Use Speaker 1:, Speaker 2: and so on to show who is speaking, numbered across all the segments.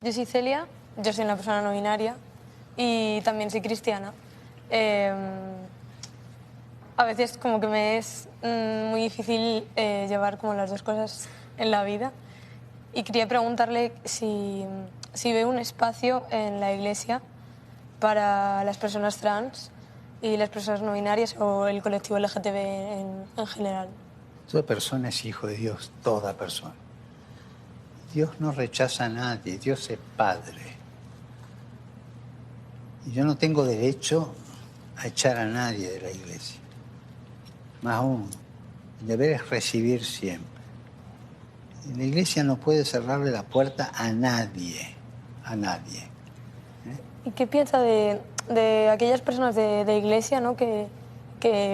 Speaker 1: Yo soy Celia, yo soy una persona no binaria y también soy cristiana. A veces como que me es muy difícil llevar como las dos cosas en la vida y quería preguntarle si ve un espacio en la Iglesia para las personas trans y las personas no binarias o el colectivo LGTB en general.
Speaker 2: Toda persona es hijo de Dios, toda persona. Dios no rechaza a nadie, Dios es Padre. Y yo no tengo derecho a echar a nadie de la Iglesia. Más aún, el deber es recibir siempre. La Iglesia no puede cerrarle la puerta a nadie, a nadie.
Speaker 1: ¿Y qué piensa de aquellas personas de Iglesia, ¿no?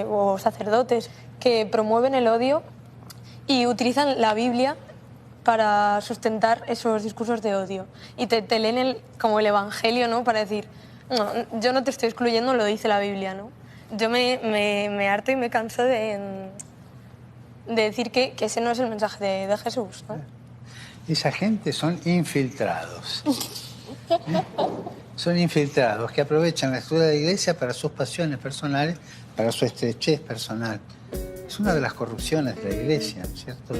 Speaker 1: o sacerdotes que promueven el odio y utilizan la Biblia para sustentar esos discursos de odio? Y te leen como el Evangelio, ¿no? Para decir, no, yo no te estoy excluyendo, lo dice la Biblia, ¿no? Yo me harto y me canso de decir que ese no es el mensaje de Jesús, ¿no?
Speaker 2: Esa gente son infiltrados. Son infiltrados que aprovechan la estructura de la Iglesia para sus pasiones personales, para su estrechez personal. Es una de las corrupciones de la Iglesia, ¿cierto?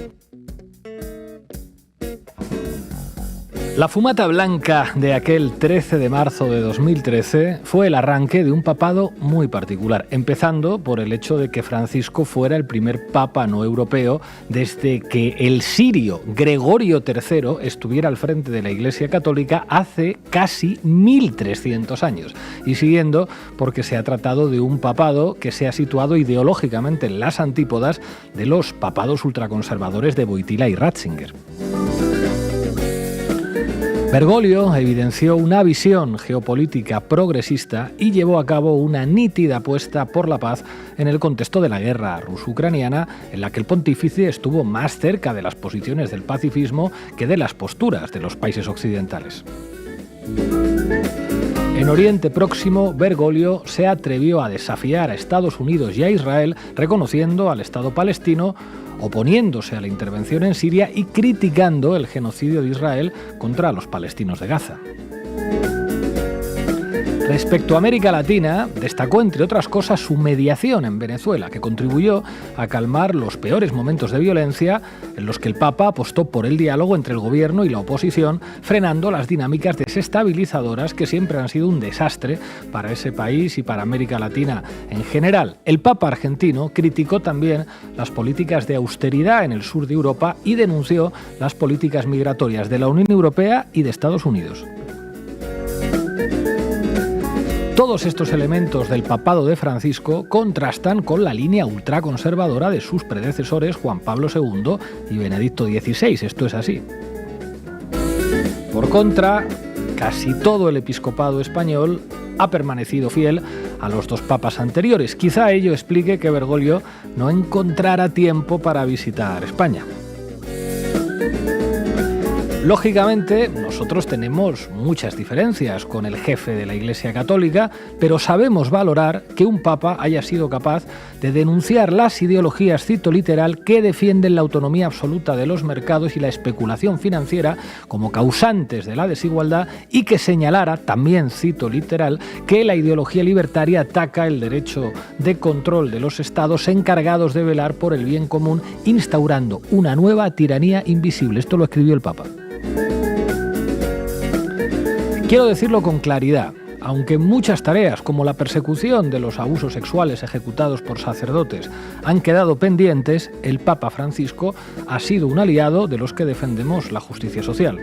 Speaker 3: La fumata blanca de aquel 13 de marzo de 2013 fue el arranque de un papado muy particular, empezando por el hecho de que Francisco fuera el primer papa no europeo desde que el sirio Gregorio III estuviera al frente de la Iglesia Católica hace casi 1300 años, y siguiendo porque se ha tratado de un papado que se ha situado ideológicamente en las antípodas de los papados ultraconservadores de Wojtyla y Ratzinger. Bergoglio evidenció una visión geopolítica progresista y llevó a cabo una nítida apuesta por la paz en el contexto de la guerra ruso-ucraniana, en la que el pontífice estuvo más cerca de las posiciones del pacifismo que de las posturas de los países occidentales. En Oriente Próximo, Bergoglio se atrevió a desafiar a Estados Unidos y a Israel, reconociendo al Estado palestino, oponiéndose a la intervención en Siria y criticando el genocidio de Israel contra los palestinos de Gaza. Respecto a América Latina, destacó entre otras cosas su mediación en Venezuela, que contribuyó a calmar los peores momentos de violencia en los que el Papa apostó por el diálogo entre el gobierno y la oposición, frenando las dinámicas desestabilizadoras que siempre han sido un desastre para ese país y para América Latina en general. El Papa argentino criticó también las políticas de austeridad en el sur de Europa y denunció las políticas migratorias de la Unión Europea y de Estados Unidos. Todos estos elementos del papado de Francisco contrastan con la línea ultraconservadora de sus predecesores Juan Pablo II y Benedicto XVI. Esto es así. Por contra, casi todo el episcopado español ha permanecido fiel a los dos papas anteriores. Quizá ello explique que Bergoglio no encontrara tiempo para visitar España. Lógicamente, nosotros tenemos muchas diferencias con el jefe de la Iglesia Católica, pero sabemos valorar que un papa haya sido capaz de denunciar las ideologías, cito literal, que defienden la autonomía absoluta de los mercados y la especulación financiera como causantes de la desigualdad y que señalara, también cito literal, que la ideología libertaria ataca el derecho de control de los estados encargados de velar por el bien común, instaurando una nueva tiranía invisible. Esto lo escribió el Papa. Quiero decirlo con claridad, aunque muchas tareas como la persecución de los abusos sexuales ejecutados por sacerdotes han quedado pendientes, el Papa Francisco ha sido un aliado de los que defendemos la justicia social.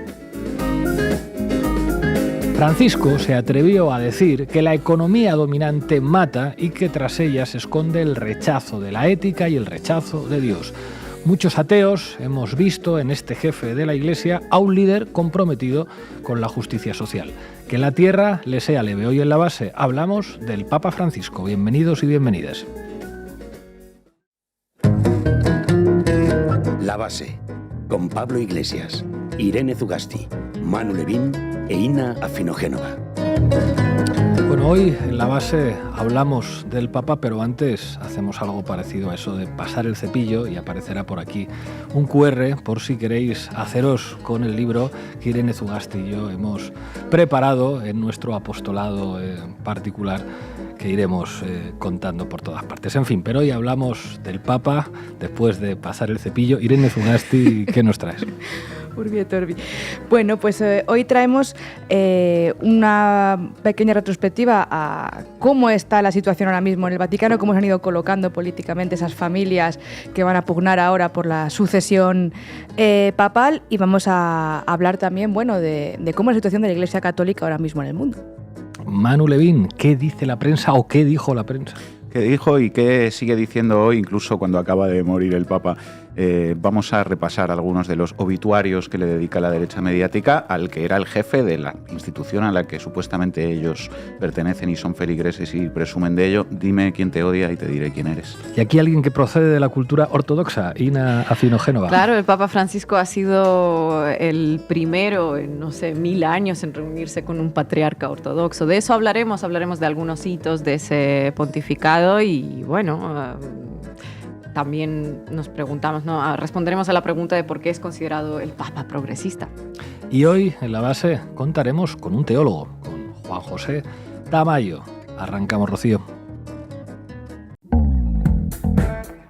Speaker 3: Francisco se atrevió a decir que la economía dominante mata y que tras ella se esconde el rechazo de la ética y el rechazo de Dios. Muchos ateos hemos visto en este jefe de la Iglesia a un líder comprometido con la justicia social. Que la tierra le sea leve. Hoy en La Base hablamos del Papa Francisco. Bienvenidos y bienvenidas.
Speaker 4: La Base, con Pablo Iglesias, Irene Zugasti, Manu Levín e Ina Afinogénova.
Speaker 3: Bueno, hoy en La Base hablamos del Papa, pero antes hacemos algo parecido a eso de pasar el cepillo y aparecerá por aquí un QR por si queréis haceros con el libro que Irene Zugasti y yo hemos preparado en nuestro apostolado particular, que iremos contando por todas partes. En fin, pero hoy hablamos del Papa después de pasar el cepillo. Irene Zugasti, ¿qué nos traes?
Speaker 5: Urbi et Orbi. Bueno, pues hoy traemos una pequeña retrospectiva a cómo está la situación ahora mismo en el Vaticano, cómo se han ido colocando políticamente esas familias que van a pugnar ahora por la sucesión papal, y vamos a hablar también, bueno, de cómo es la situación de la Iglesia Católica ahora mismo en el mundo.
Speaker 3: Manu Levín, ¿qué dice la prensa o qué dijo la prensa?
Speaker 6: ¿Qué dijo y qué sigue diciendo hoy, incluso cuando acaba de morir el Papa? Vamos a repasar algunos de los obituarios que le dedica la derecha mediática al que era el jefe de la institución a la que supuestamente ellos pertenecen y son feligreses y presumen de ello. Dime quién te odia y te diré quién eres.
Speaker 3: Y aquí alguien que procede de la cultura ortodoxa, Ina Afinogénova.
Speaker 7: Claro, el Papa Francisco ha sido el primero en, 1000 años en reunirse con un patriarca ortodoxo. De eso hablaremos de algunos hitos de ese pontificado y bueno... También nos preguntamos, ¿no? Responderemos a la pregunta de por qué es considerado el Papa progresista.
Speaker 3: Y hoy en La Base contaremos con un teólogo, con Juan José Tamayo. Arrancamos, Rocío.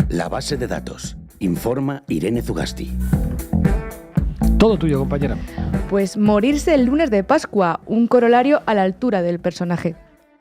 Speaker 4: La Base de datos. Informa Irene Zugasti.
Speaker 3: Todo tuyo, compañera.
Speaker 5: Pues morirse el lunes de Pascua, un corolario a la altura del personaje.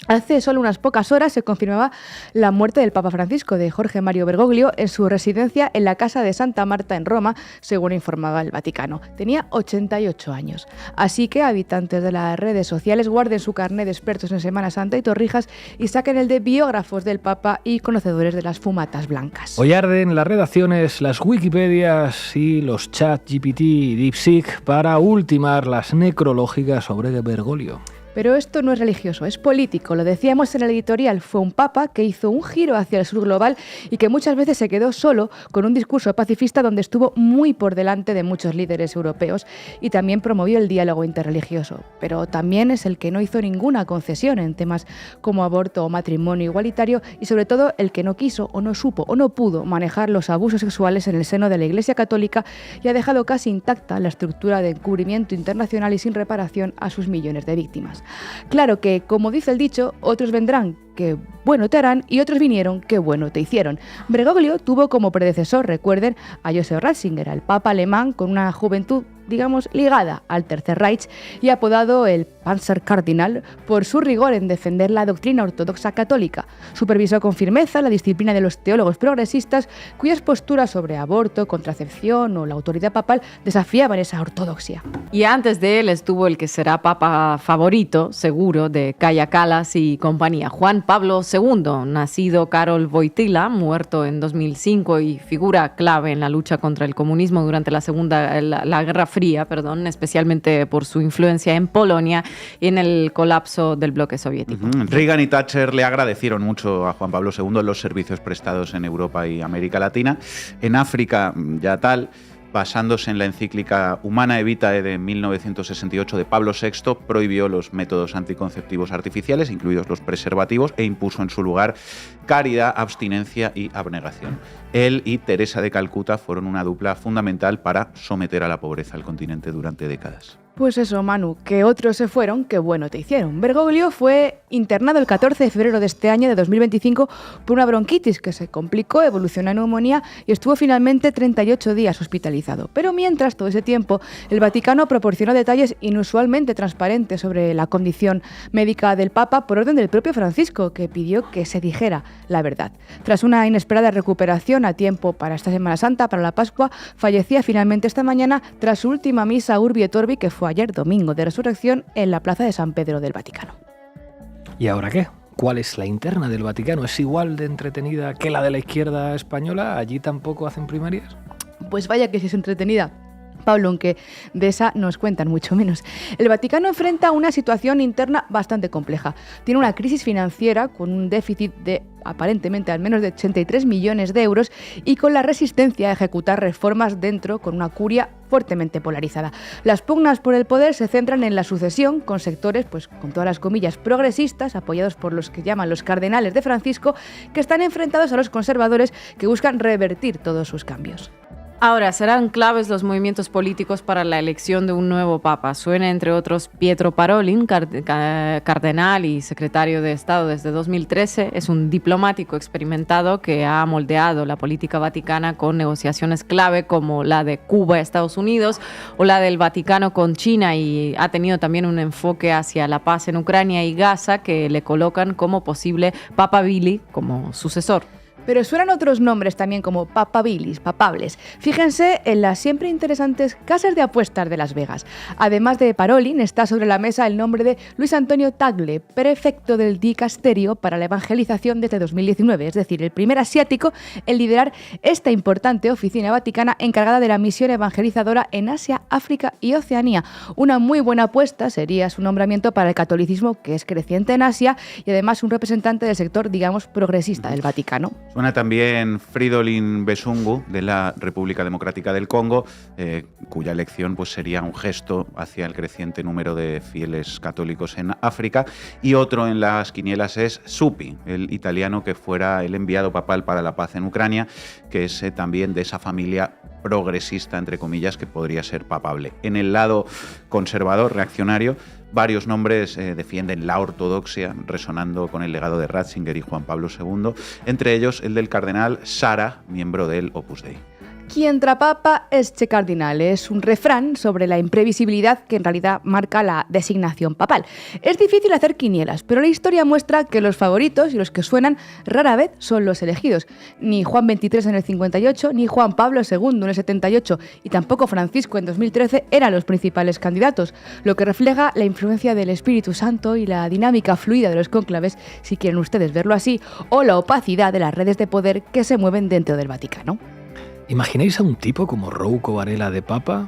Speaker 5: Hace solo unas pocas horas se confirmaba la muerte del Papa Francisco, de Jorge Mario Bergoglio, en su residencia en la Casa de Santa Marta en Roma, según informaba el Vaticano. Tenía 88 años. Así que habitantes de las redes sociales guarden su carné de expertos en Semana Santa y Torrijas y saquen el de biógrafos del Papa y conocedores de las fumatas blancas.
Speaker 3: Hoy arden las redacciones, las Wikipedias y los ChatGPT y DeepSeek para ultimar las necrológicas sobre Bergoglio.
Speaker 5: Pero esto no es religioso, es político. Lo decíamos en el editorial, fue un papa que hizo un giro hacia el sur global y que muchas veces se quedó solo con un discurso pacifista donde estuvo muy por delante de muchos líderes europeos y también promovió el diálogo interreligioso. Pero también es el que no hizo ninguna concesión en temas como aborto o matrimonio igualitario y sobre todo el que no quiso o no supo o no pudo manejar los abusos sexuales en el seno de la Iglesia Católica y ha dejado casi intacta la estructura de encubrimiento internacional y sin reparación a sus millones de víctimas. Claro que, como dice el dicho, otros vendrán, que bueno te harán, y otros vinieron, que bueno te hicieron. Bergoglio tuvo como predecesor, recuerden, a Joseph Ratzinger, el papa alemán con una juventud, digamos, ligada al Tercer Reich y apodado el Panzerkardinal por su rigor en defender la doctrina ortodoxa católica. Supervisó con firmeza la disciplina de los teólogos progresistas cuyas posturas sobre aborto, contracepción o la autoridad papal desafiaban esa ortodoxia.
Speaker 7: Y antes de él estuvo el que será papa favorito, seguro, de Kaja Kallas y compañía, Juan Pablo II, nacido Karol Wojtyła, muerto en 2005 y figura clave en la lucha contra el comunismo durante la Guerra Fría, especialmente por su influencia en Polonia y en el colapso del bloque soviético.
Speaker 6: Reagan y Thatcher le agradecieron mucho a Juan Pablo II los servicios prestados en Europa y América Latina. En África, ya tal, basándose en la encíclica Humanae Vitae de 1968 de Pablo VI, prohibió los métodos anticonceptivos artificiales, incluidos los preservativos, e impuso en su lugar caridad, abstinencia y abnegación. Él y Teresa de Calcuta fueron una dupla fundamental para someter a la pobreza al continente durante décadas.
Speaker 5: Pues eso, Manu, que otros se fueron, que bueno te hicieron. Bergoglio fue internado el 14 de febrero de este año, de 2025, por una bronquitis que se complicó, evolucionó en neumonía y estuvo finalmente 38 días hospitalizado. Pero mientras todo ese tiempo, el Vaticano proporcionó detalles inusualmente transparentes sobre la condición médica del Papa por orden del propio Francisco, que pidió que se dijera la verdad. Tras una inesperada recuperación a tiempo para esta Semana Santa, para la Pascua, fallecía finalmente esta mañana tras su última misa Urbi et Orbi, que fue ayer domingo de Resurrección en la Plaza de San Pedro del Vaticano.
Speaker 3: ¿Y ahora qué? ¿Cuál es la interna del Vaticano? ¿Es igual de entretenida que la de la izquierda española? ¿Allí tampoco hacen primarias?
Speaker 5: Pues vaya que sí es entretenida. Pablo, aunque de esa nos cuentan mucho menos. El Vaticano enfrenta una situación interna bastante compleja. Tiene una crisis financiera con un déficit de aparentemente al menos de 83 millones de euros y con la resistencia a ejecutar reformas dentro con una curia fuertemente polarizada. Las pugnas por el poder se centran en la sucesión con sectores, pues con todas las comillas, progresistas, apoyados por los que llaman los cardenales de Francisco, que están enfrentados a los conservadores que buscan revertir todos sus cambios.
Speaker 7: Ahora, serán claves los movimientos políticos para la elección de un nuevo papa. Suena, entre otros, Pietro Parolin, cardenal y secretario de Estado desde 2013. Es un diplomático experimentado que ha moldeado la política vaticana con negociaciones clave como la de Cuba-Estados Unidos o la del Vaticano con China, y ha tenido también un enfoque hacia la paz en Ucrania y Gaza que le colocan como posible papabili como sucesor.
Speaker 5: Pero suenan otros nombres también como papabilis, papables. Fíjense en las siempre interesantes casas de apuestas de Las Vegas. Además de Parolin, está sobre la mesa el nombre de Luis Antonio Tagle, prefecto del dicasterio para la evangelización desde 2019, es decir, el primer asiático en liderar esta importante oficina vaticana encargada de la misión evangelizadora en Asia, África y Oceanía. Una muy buena apuesta sería su nombramiento para el catolicismo, que es creciente en Asia, y además un representante del sector, digamos, progresista del Vaticano.
Speaker 6: Suena también Fridolin Besungu, de la República Democrática del Congo, cuya elección pues, sería un gesto hacia el creciente número de fieles católicos en África. Y otro en las quinielas es Suppi, el italiano que fuera el enviado papal para la paz en Ucrania, que es también de esa familia progresista, entre comillas, que podría ser papable. En el lado conservador, reaccionario, varios nombres defienden la ortodoxia, resonando con el legado de Ratzinger y Juan Pablo II, entre ellos el del cardenal Sara, miembro del Opus Dei.
Speaker 5: Quien trapapa es che cardinal, es un refrán sobre la imprevisibilidad que en realidad marca la designación papal. Es difícil hacer quinielas, pero la historia muestra que los favoritos y los que suenan rara vez son los elegidos. Ni Juan XXIII en el 58, ni Juan Pablo II en el 78, y tampoco Francisco en 2013 eran los principales candidatos, lo que refleja la influencia del Espíritu Santo y la dinámica fluida de los cónclaves, si quieren ustedes verlo así, o la opacidad de las redes de poder que se mueven dentro del Vaticano.
Speaker 3: ¿Imagináis a un tipo como Rouco Varela de papa?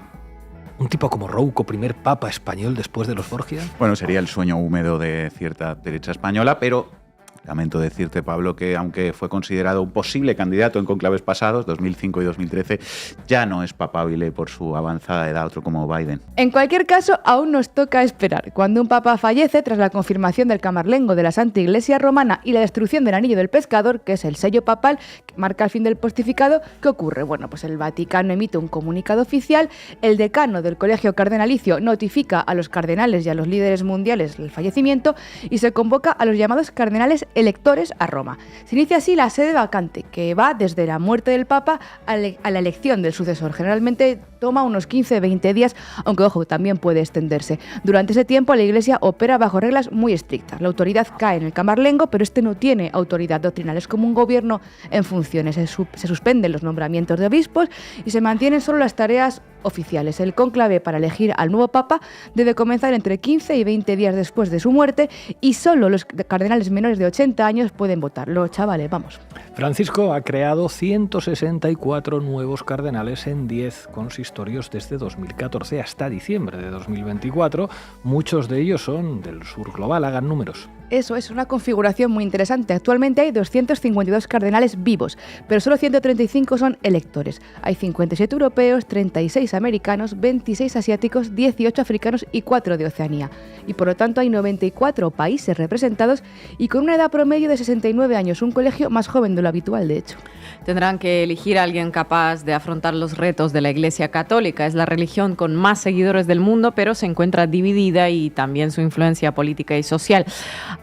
Speaker 3: ¿Un tipo como Rouco, primer papa español después de los Borgia?
Speaker 6: Bueno, sería el sueño húmedo de cierta derecha española, pero lamento decirte, Pablo, que aunque fue considerado un posible candidato en conclaves pasados, 2005 y 2013, ya no es papable por su avanzada edad, otro como Biden.
Speaker 5: En cualquier caso, aún nos toca esperar. Cuando un papa fallece, tras la confirmación del camarlengo de la Santa Iglesia Romana y la destrucción del Anillo del Pescador, que es el sello papal que marca el fin del pontificado, ¿qué ocurre? Bueno, pues el Vaticano emite un comunicado oficial, el decano del Colegio Cardenalicio notifica a los cardenales y a los líderes mundiales el fallecimiento y se convoca a los llamados cardenales electores a Roma. Se inicia así la sede vacante, que va desde la muerte del Papa a la elección del sucesor. Generalmente toma unos 15-20 días, aunque ojo, también puede extenderse. Durante ese tiempo la Iglesia opera bajo reglas muy estrictas. La autoridad cae en el camarlengo, pero este no tiene autoridad doctrinal, es como un gobierno en funciones. Se suspenden los nombramientos de obispos y se mantienen solo las tareas oficiales. El cónclave para elegir al nuevo Papa debe comenzar entre 15 y 20 días después de su muerte y solo los cardenales menores de 80 años pueden votar. Los chavales, vamos.
Speaker 3: Francisco ha creado 164 nuevos cardenales en 10 consistorios desde 2014 hasta diciembre de 2024. Muchos de ellos son del sur global. Hagan números.
Speaker 5: Eso es una configuración muy interesante. Actualmente hay 252 cardenales vivos, pero solo 135 son electores. Hay 57 europeos, 36 americanos, 26 asiáticos, 18 africanos y 4 de Oceanía. Y por lo tanto hay 94 países representados y con una edad promedio de 69 años, un colegio más joven de lo habitual, de hecho.
Speaker 7: Tendrán que elegir a alguien capaz de afrontar los retos de la Iglesia Católica. Es la religión con más seguidores del mundo, pero se encuentra dividida y también su influencia política y social.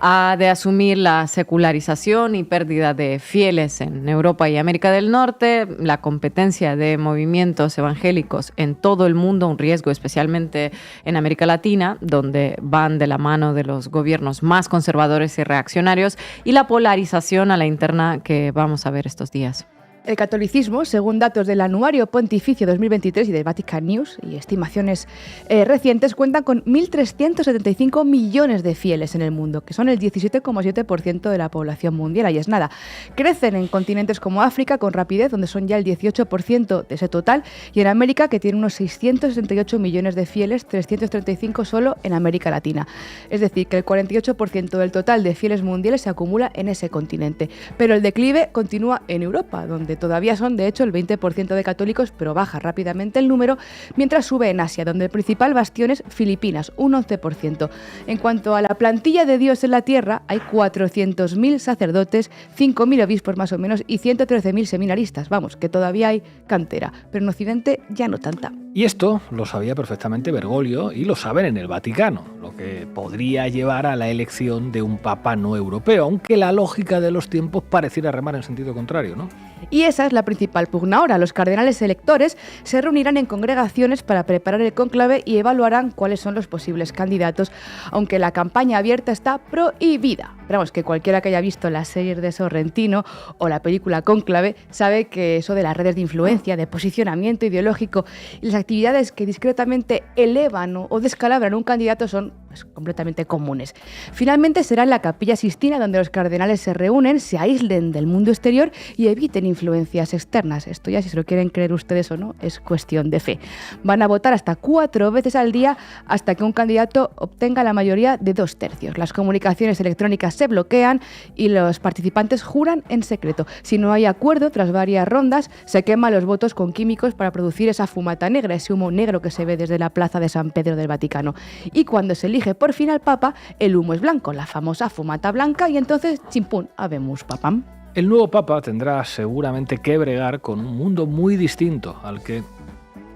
Speaker 7: Ha de asumir la secularización y pérdida de fieles en Europa y América del Norte, la competencia de movimientos evangélicos en todo el mundo, un riesgo especialmente en América Latina, donde van de la mano de los gobiernos más conservadores y reaccionarios, y la polarización a la interna que vamos a ver estos días.
Speaker 5: El catolicismo, según datos del Anuario Pontificio 2023 y de Vatican News y estimaciones recientes, cuentan con 1.375 millones de fieles en el mundo, que son el 17,7% de la población mundial. Ahí es nada. Crecen en continentes como África con rapidez, donde son ya el 18% de ese total, y en América, que tiene unos 668 millones de fieles, 335 solo en América Latina. Es decir, que el 48% del total de fieles mundiales se acumula en ese continente. Pero el declive continúa en Europa, donde todavía son de hecho el 20% de católicos, pero baja rápidamente el número, mientras sube en Asia, donde el principal bastión es Filipinas, un 11%. En cuanto a la plantilla de Dios en la tierra, hay 400.000 sacerdotes, 5.000 obispos más o menos y 113.000 seminaristas. Vamos, que todavía hay cantera, pero en Occidente ya no tanta.
Speaker 3: Y esto lo sabía perfectamente Bergoglio y lo saben en el Vaticano, lo que podría llevar a la elección de un papa no europeo, aunque la lógica de los tiempos pareciera remar en sentido contrario, ¿no?
Speaker 5: Y esa es la principal pugna ahora. Los cardenales electores se reunirán en congregaciones para preparar el cónclave y evaluarán cuáles son los posibles candidatos, aunque la campaña abierta está prohibida. Pero vamos, que cualquiera que haya visto la serie de Sorrentino o la película Cónclave sabe que eso de las redes de influencia, de posicionamiento ideológico y las actividades que discretamente elevan o descalabran un candidato son completamente comunes. Finalmente será en la Capilla Sixtina donde los cardenales se reúnen, se aíslen del mundo exterior y eviten influencias externas. Esto ya, si se lo quieren creer ustedes o no, es cuestión de fe. Van a votar hasta 4 veces al día hasta que un candidato obtenga la mayoría de 2/3. Las comunicaciones electrónicas se bloquean y los participantes juran en secreto. Si no hay acuerdo, tras varias rondas, se queman los votos con químicos para producir esa fumata negra, ese humo negro que se ve desde la plaza de San Pedro del Vaticano. Y cuando se elige por fin al Papa, el humo es blanco, la famosa fumata blanca, y entonces, chimpún, habemus papam.
Speaker 3: El nuevo Papa tendrá seguramente que bregar con un mundo muy distinto al que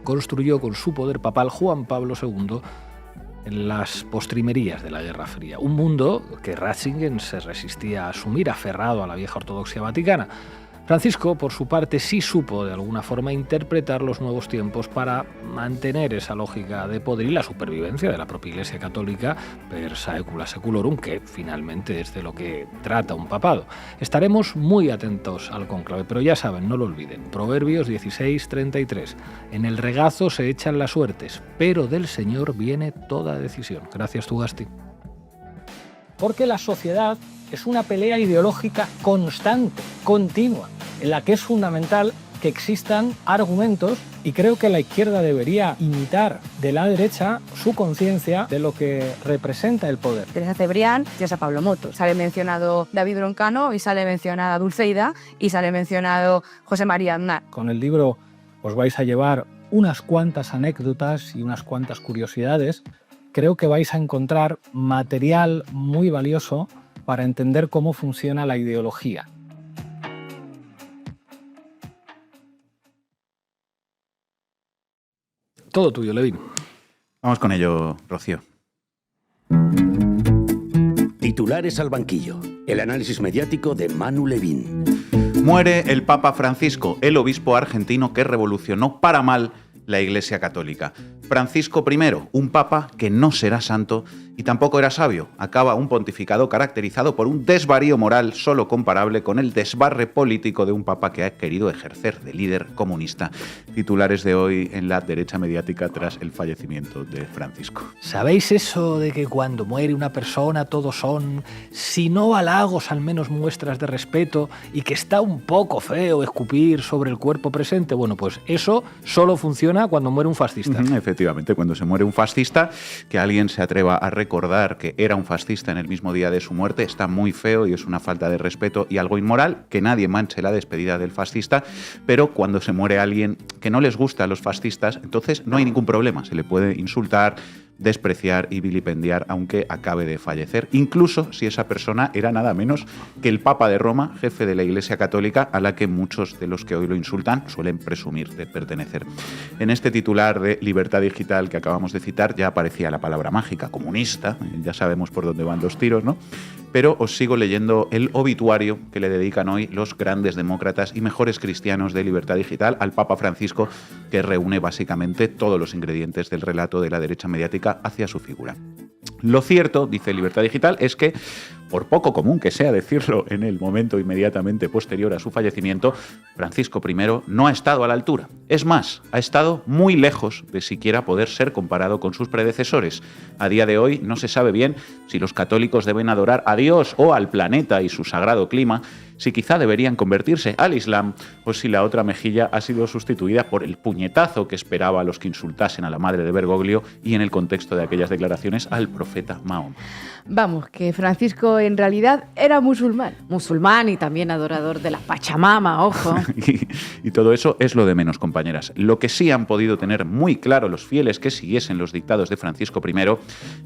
Speaker 3: construyó con su poder papal Juan Pablo II en las postrimerías de la Guerra Fría. Un mundo que Ratzinger se resistía a asumir, aferrado a la vieja ortodoxia vaticana. Francisco, por su parte, sí supo de alguna forma interpretar los nuevos tiempos para mantener esa lógica de poder y la supervivencia de la propia Iglesia Católica per saecula seculorum, que finalmente es de lo que trata un papado. Estaremos muy atentos al cónclave, pero ya saben, no lo olviden, Proverbios 16:33. En el regazo se echan las suertes, pero del Señor viene toda decisión. Gracias, Tugasti.
Speaker 8: Porque la sociedad es una pelea ideológica constante, continua, en la que es fundamental que existan argumentos, y creo que la izquierda debería imitar de la derecha su conciencia de lo que representa el poder.
Speaker 9: Teresa Cebrián, Teresa Pablo Moto. Sale mencionado David Broncano y sale mencionada Dulceida y sale mencionado José María Aznar.
Speaker 8: Con el libro os vais a llevar unas cuantas anécdotas y unas cuantas curiosidades. Creo que vais a encontrar material muy valioso para entender cómo funciona la ideología.
Speaker 3: Todo tuyo, Levin.
Speaker 6: Vamos con ello, Rocío.
Speaker 4: Titulares al banquillo. El análisis mediático de Manu Levin.
Speaker 6: Muere el Papa Francisco, el obispo argentino que revolucionó para mal la Iglesia Católica. Francisco I, un papa que no será santo y tampoco era sabio. Acaba un pontificado caracterizado por un desvarío moral solo comparable con el desbarre político de un papa que ha querido ejercer de líder comunista. Titulares de hoy en la derecha mediática tras el fallecimiento de Francisco.
Speaker 3: ¿Sabéis eso de que cuando muere una persona todos son, si no halagos, al menos muestras de respeto, y que está un poco feo escupir sobre el cuerpo presente? Bueno, pues eso solo funciona cuando muere un fascista.
Speaker 6: Efectivamente, cuando se muere un fascista, que alguien se atreva a recordar que era un fascista en el mismo día de su muerte, está muy feo y es una falta de respeto y algo inmoral, que nadie manche la despedida del fascista, pero cuando se muere alguien que no les gusta a los fascistas, entonces no hay ningún problema, se le puede insultar, despreciar y vilipendiar aunque acabe de fallecer, incluso si esa persona era nada menos que el Papa de Roma, jefe de la Iglesia Católica, a la que muchos de los que hoy lo insultan suelen presumir de pertenecer. En este titular de Libertad Digital que acabamos de citar ya aparecía la palabra mágica, comunista, ya sabemos por dónde van los tiros, ¿no? Pero os sigo leyendo el obituario que le dedican hoy los grandes demócratas y mejores cristianos de Libertad Digital al Papa Francisco, que reúne básicamente todos los ingredientes del relato de la derecha mediática hacia su figura. Lo cierto, dice Libertad Digital, es que por poco común que sea decirlo en el momento inmediatamente posterior a su fallecimiento, Francisco I no ha estado a la altura. Es más, ha estado muy lejos de siquiera poder ser comparado con sus predecesores. A día de hoy no se sabe bien si los católicos deben adorar a Dios o al planeta y su sagrado clima, si quizá deberían convertirse al Islam o si la otra mejilla ha sido sustituida por el puñetazo que esperaba a los que insultasen a la madre de Bergoglio y, en el contexto de aquellas declaraciones, al profeta Mahoma.
Speaker 5: Vamos, que Francisco en realidad era musulmán.
Speaker 7: Musulmán y también adorador de la Pachamama, ojo.
Speaker 6: y todo eso es lo de menos, compañeras. Lo que sí han podido tener muy claro los fieles que siguiesen los dictados de Francisco I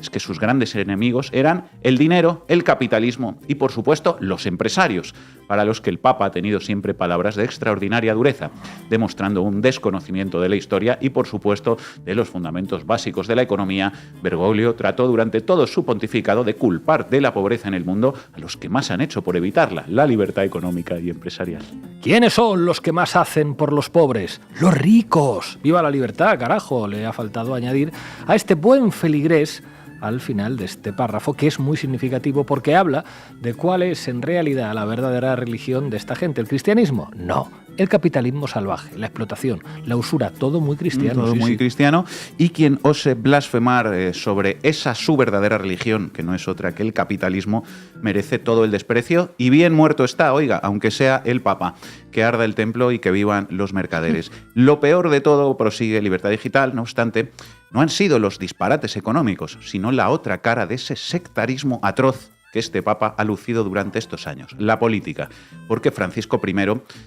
Speaker 6: es que sus grandes enemigos eran el dinero, el capitalismo y, por supuesto, los empresarios, para los que el Papa ha tenido siempre palabras de extraordinaria dureza, demostrando un desconocimiento de la historia y, por supuesto, de los fundamentos básicos de la economía. Bergoglio trató durante todo su pontificado de culpar de la pobreza en el mundo a los que más han hecho por evitarla, la libertad económica y empresarial.
Speaker 3: ¿Quiénes son los que más hacen por los pobres? ¡Los ricos! ¡Viva la libertad, carajo! Le ha faltado añadir a este buen feligrés al final de este párrafo, que es muy significativo porque habla de cuál es en realidad la verdadera religión de esta gente. ¿El cristianismo? No. El capitalismo salvaje, la explotación, la usura, todo muy cristiano.
Speaker 6: Todo muy cristiano. Y quien ose blasfemar sobre esa su verdadera religión, que no es otra que el capitalismo, merece todo el desprecio. Y bien muerto está, oiga, aunque sea el Papa. Que arda el templo y que vivan los mercaderes. Lo peor de todo, prosigue Libertad Digital, no obstante, no han sido los disparates económicos, sino la otra cara de ese sectarismo atroz que este Papa ha lucido durante estos años, la política. Porque Francisco I,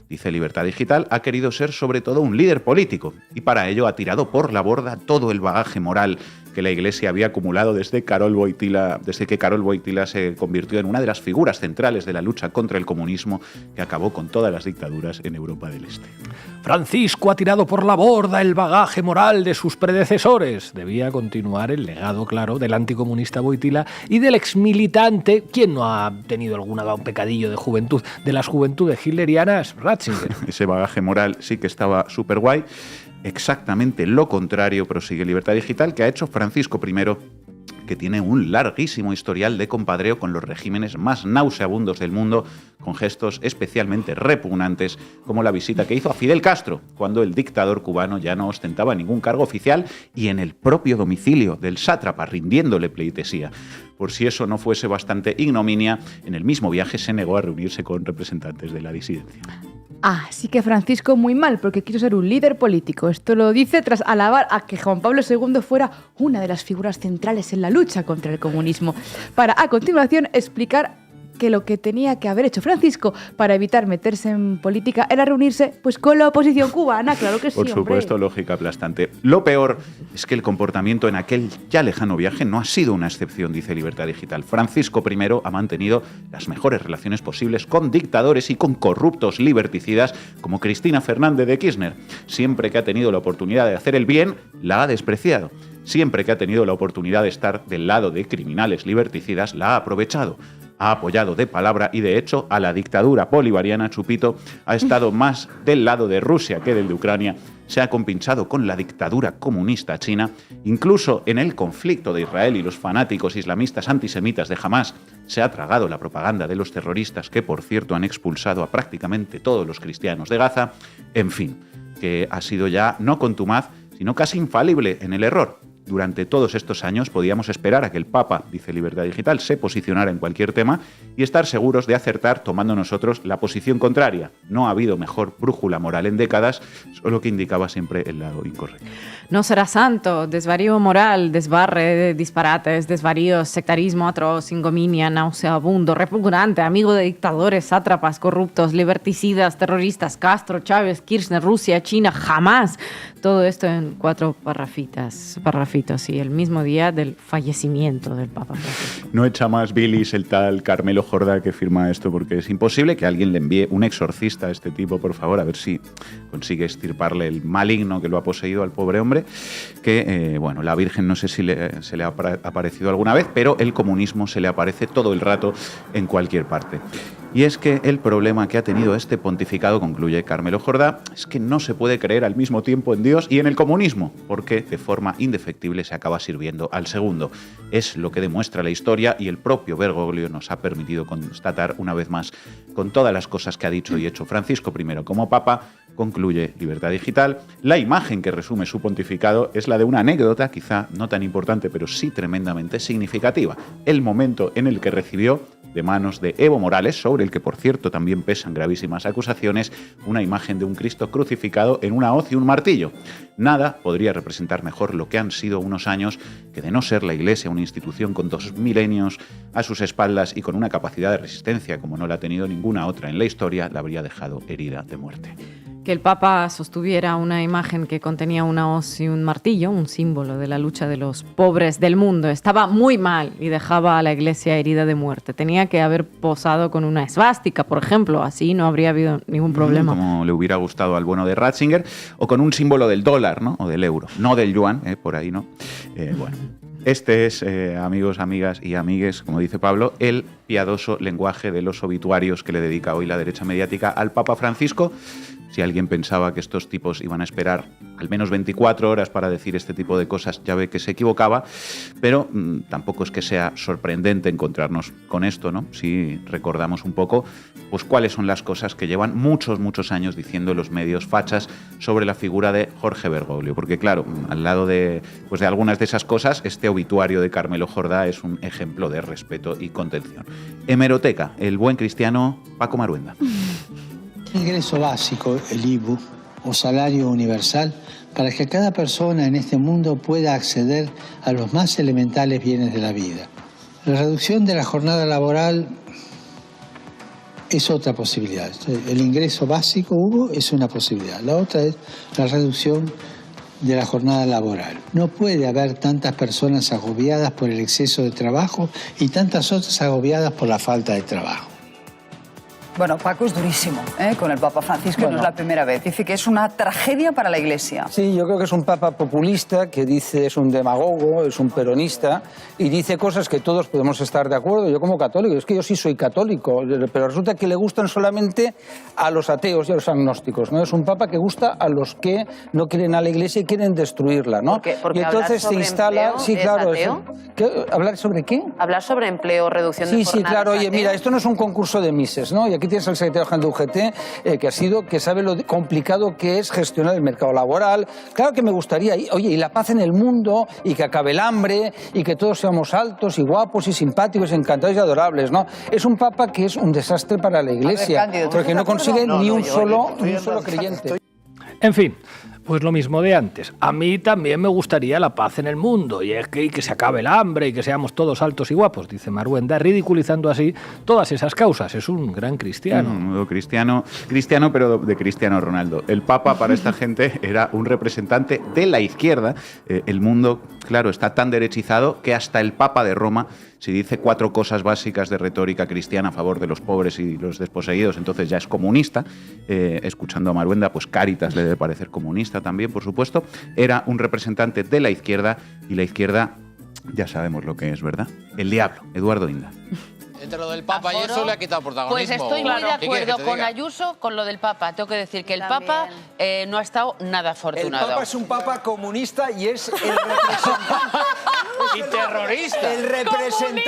Speaker 6: dice Libertad Digital, ha querido ser sobre todo un líder político y para ello ha tirado por la borda todo el bagaje moral que la Iglesia había acumulado desde que Karol Wojtyła se convirtió en una de las figuras centrales de la lucha contra el comunismo que acabó con todas las dictaduras en Europa del Este.
Speaker 3: Francisco ha tirado por la borda el bagaje moral de sus predecesores. Debía continuar el legado, claro, del anticomunista Wojtyła y del exmilitante, ¿quién no ha tenido un pecadillo de juventud? De las juventudes hitlerianas, Ratzinger.
Speaker 6: Ese bagaje moral sí que estaba súper guay. Exactamente lo contrario, prosigue Libertad Digital, que ha hecho Francisco I, que tiene un larguísimo historial de compadreo con los regímenes más nauseabundos del mundo, con gestos especialmente repugnantes, como la visita que hizo a Fidel Castro, cuando el dictador cubano ya no ostentaba ningún cargo oficial y en el propio domicilio del sátrapa, rindiéndole pleitesía. Por si eso no fuese bastante ignominia, en el mismo viaje se negó a reunirse con representantes de la disidencia.
Speaker 5: Ah, sí que Francisco muy mal, porque quiso ser un líder político. Esto lo dice tras alabar a que Juan Pablo II fuera una de las figuras centrales en la lucha contra el comunismo, para a continuación explicar que lo que tenía que haber hecho Francisco para evitar meterse en política era reunirse pues con la oposición cubana, claro que sí,
Speaker 6: Por supuesto,
Speaker 5: hombre.
Speaker 6: lógica aplastante. Lo peor es que el comportamiento en aquel ya lejano viaje no ha sido una excepción, dice Libertad Digital. Francisco I ha mantenido las mejores relaciones posibles con dictadores y con corruptos liberticidas como Cristina Fernández de Kirchner. Siempre que ha tenido la oportunidad de hacer el bien, la ha despreciado. Siempre que ha tenido la oportunidad de estar del lado de criminales liberticidas, la ha aprovechado. Ha apoyado de palabra y de hecho a la dictadura bolivariana. Chupito ha estado más del lado de Rusia que del de Ucrania. Se ha compinchado con la dictadura comunista china. Incluso en el conflicto de Israel y los fanáticos islamistas antisemitas de Hamás se ha tragado la propaganda de los terroristas que, por cierto, han expulsado a prácticamente todos los cristianos de Gaza. En fin, que ha sido ya no contumaz, sino casi infalible en el error. Durante todos estos años podíamos esperar a que el Papa, dice Libertad Digital, se posicionara en cualquier tema y estar seguros de acertar tomando nosotros la posición contraria. No ha habido mejor brújula moral en décadas, solo que indicaba siempre el lado incorrecto.
Speaker 7: No será santo, desvarío moral, desbarre, disparates, desvaríos, sectarismo atroz, ignominia, nauseabundo, repugnante, amigo de dictadores, sátrapas, corruptos, liberticidas, terroristas, Castro, Chávez, Kirchner, Rusia, China, jamás. Todo esto en 4 parrafitos, y el mismo día del fallecimiento del Papa Francisco.
Speaker 6: No echa más bilis el tal Carmelo Jordá que firma esto, porque es imposible que alguien le envíe un exorcista a este tipo, por favor, a ver si consigue extirparle el maligno que lo ha poseído al pobre hombre, que, bueno, la Virgen no sé si se le ha aparecido alguna vez, pero el comunismo se le aparece todo el rato en cualquier parte. Y es que el problema que ha tenido este pontificado, concluye Carmelo Jordá, es que no se puede creer al mismo tiempo en Dios y en el comunismo, porque de forma indefectible se acaba sirviendo al segundo. Es lo que demuestra la historia y el propio Bergoglio nos ha permitido constatar una vez más, con todas las cosas que ha dicho y hecho Francisco I como Papa. Concluye Libertad Digital. La imagen que resume su pontificado es la de una anécdota, quizá no tan importante, pero sí tremendamente significativa. El momento en el que recibió de manos de Evo Morales, sobre el que, por cierto, también pesan gravísimas acusaciones, una imagen de un Cristo crucificado en una hoz y un martillo. Nada podría representar mejor lo que han sido unos años que, de no ser la Iglesia una institución con 2 milenios a sus espaldas y con una capacidad de resistencia como no la ha tenido ninguna otra en la historia, la habría dejado herida de muerte.
Speaker 7: Que el Papa sostuviera una imagen que contenía una hoz y un martillo, un símbolo de la lucha de los pobres del mundo, estaba muy mal y dejaba a la Iglesia herida de muerte. Tenía que haber posado con una esvástica, por ejemplo, así no habría habido ningún problema.
Speaker 6: Como le hubiera gustado al bueno de Ratzinger, o con un símbolo del dólar, ¿no? O del euro, no del yuan, por ahí, ¿no? Bueno. Este es, amigos, amigas y amigues, como dice Pablo, el piadoso lenguaje de los obituarios que le dedica hoy la derecha mediática al Papa Francisco. Si alguien pensaba que estos tipos iban a esperar al menos 24 horas para decir este tipo de cosas, ya ve que se equivocaba, pero tampoco es que sea sorprendente encontrarnos con esto, ¿no? Si recordamos un poco, pues cuáles son las cosas que llevan muchos años diciendo los medios fachas sobre la figura de Jorge Bergoglio, porque claro, al lado de algunas de esas cosas, este obituario de Carmelo Jordá es un ejemplo de respeto y contención. Hemeroteca, el buen cristiano Paco Maruenda.
Speaker 2: Ingreso básico, el IBU, o salario universal, para que cada persona en este mundo pueda acceder a los más elementales bienes de la vida. La reducción de la jornada laboral es otra posibilidad. El ingreso básico, Hugo, es una posibilidad. La otra es la reducción de la jornada laboral. No puede haber tantas personas agobiadas por el exceso de trabajo y tantas otras agobiadas por la falta de trabajo.
Speaker 10: Bueno, Paco es durísimo, con el Papa Francisco, bueno. No es la primera vez. Dice que es una tragedia para la Iglesia.
Speaker 11: Sí, yo creo que es un Papa populista, que dice es un demagogo, es un peronista, y dice cosas que todos podemos estar de acuerdo. Yo como católico, es que yo sí soy católico, pero resulta que le gustan solamente a los ateos y a los agnósticos, ¿no? Es un Papa que gusta a los que no quieren a la Iglesia y quieren destruirla, ¿no?
Speaker 10: Porque
Speaker 11: y entonces se instala...
Speaker 10: Sí, claro.
Speaker 11: ¿Hablar sobre qué?
Speaker 10: Hablar sobre empleo, reducción de jornadas.
Speaker 11: Sí, claro. Oye, mira, esto no es un concurso de Mises, ¿no? Y aquí tienes al secretario general de UGT, que sabe lo complicado que es gestionar el mercado laboral. Claro que me gustaría, oye, y la paz en el mundo, y que acabe el hambre, y que todos seamos altos y guapos y simpáticos, encantados y adorables, ¿no? Es un Papa que es un desastre para la Iglesia, Cándido, porque no consigue ni un solo creyente.
Speaker 3: En fin, pues lo mismo de antes. A mí también me gustaría la paz en el mundo y que se acabe el hambre y que seamos todos altos y guapos, dice Maruenda, ridiculizando así todas esas causas. Es un gran cristiano.
Speaker 6: Cristiano, pero de Cristiano Ronaldo. El Papa para esta gente era un representante de la izquierda. El mundo, claro, está tan derechizado que hasta el Papa de Roma, si dice 4 cosas básicas de retórica cristiana a favor de los pobres y los desposeídos, entonces ya es comunista. Escuchando a Maruenda, pues Cáritas le debe parecer comunista también, por supuesto. Era un representante de la izquierda, y la izquierda ya sabemos lo que es, ¿verdad? El diablo, Eduardo Inda.
Speaker 12: Entre lo del Papa y eso le ha quitado protagonismo.
Speaker 13: Pues estoy muy de acuerdo con Ayuso con lo del Papa. Tengo que decir que el Papa no ha estado nada afortunado.
Speaker 14: El Papa es un Papa comunista y es el representante...
Speaker 12: y terrorista.
Speaker 14: El representante...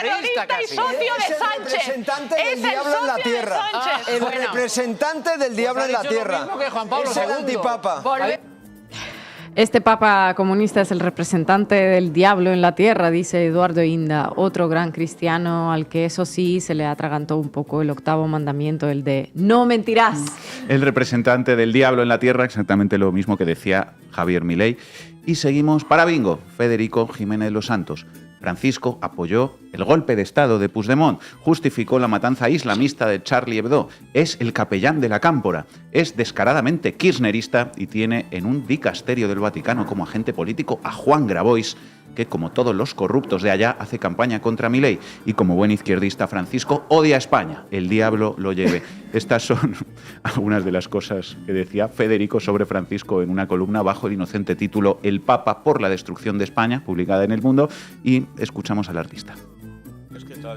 Speaker 13: terrorista casi. Y socio de Sánchez.
Speaker 14: Es el representante del diablo en la tierra. El representante del diablo en la tierra.
Speaker 12: Lo mismo que Juan Pablo
Speaker 14: es el antipapa.
Speaker 7: Este Papa comunista es el representante del diablo en la tierra, dice Eduardo Inda, otro gran cristiano al que eso sí se le atragantó un poco el 8º mandamiento, el de no mentirás.
Speaker 6: El representante del diablo en la tierra, exactamente lo mismo que decía Javier Milei. Y seguimos para bingo, Federico Jiménez Los Santos. Francisco apoyó el golpe de Estado de Puigdemont, justificó la matanza islamista de Charlie Hebdo, es el capellán de la Cámpora, es descaradamente kirchnerista y tiene en un dicasterio del Vaticano como agente político a Juan Grabois, que como todos los corruptos de allá hace campaña contra Milei, y como buen izquierdista Francisco odia a España, el diablo lo lleve. Estas son algunas de las cosas que decía Federico sobre Francisco en una columna bajo el inocente título El Papa por la destrucción de España, publicada en El Mundo, y escuchamos al artista.
Speaker 15: Es
Speaker 3: La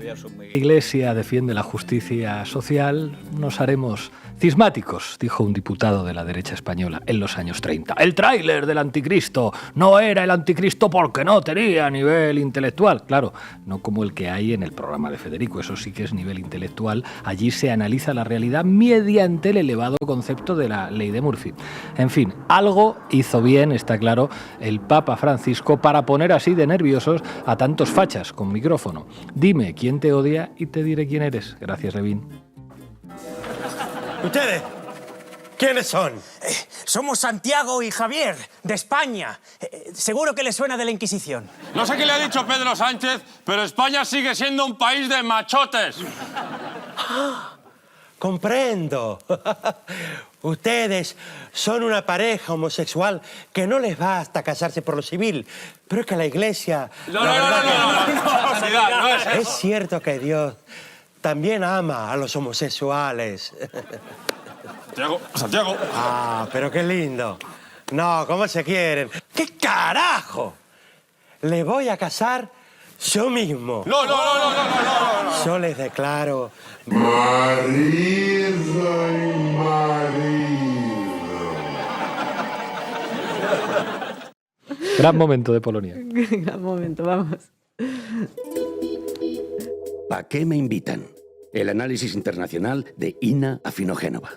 Speaker 3: Iglesia defiende la justicia social, nos haremos cismáticos, dijo un diputado de la derecha española en los años 30. El tráiler del anticristo no era el anticristo porque no tenía nivel intelectual. Claro, no como el que hay en el programa de Federico, eso sí que es nivel intelectual. Allí se analiza la realidad mediante el elevado concepto de la ley de Murphy. En fin, algo hizo bien, está claro, el Papa Francisco para poner así de nerviosos a tantos fachas con micrófono. Dime quién te odia y te diré quién eres. Gracias, Levin.
Speaker 15: ¿Ustedes? ¿Quiénes son? Somos Santiago y Javier, de España. Seguro que les suena de la Inquisición.
Speaker 12: No sé qué le ha dicho Pedro Sánchez, pero España sigue siendo un país de machotes.
Speaker 15: Comprendo. Ustedes son una pareja homosexual que no les va hasta casarse por lo civil. Pero es que la Iglesia...
Speaker 12: No, Sanidad, no es eso.
Speaker 15: Es cierto que Dios también ama a los homosexuales.
Speaker 12: Santiago.
Speaker 15: Ah, pero qué lindo. No, ¿cómo se quieren? ¿Qué carajo? Le voy a casar yo mismo.
Speaker 12: No.
Speaker 15: Yo les declaro...
Speaker 16: Marido y marido.
Speaker 3: Gran momento de Polonia.
Speaker 7: Gran momento, vamos.
Speaker 4: ¿A qué me invitan? El análisis internacional de Ina Afinogénova.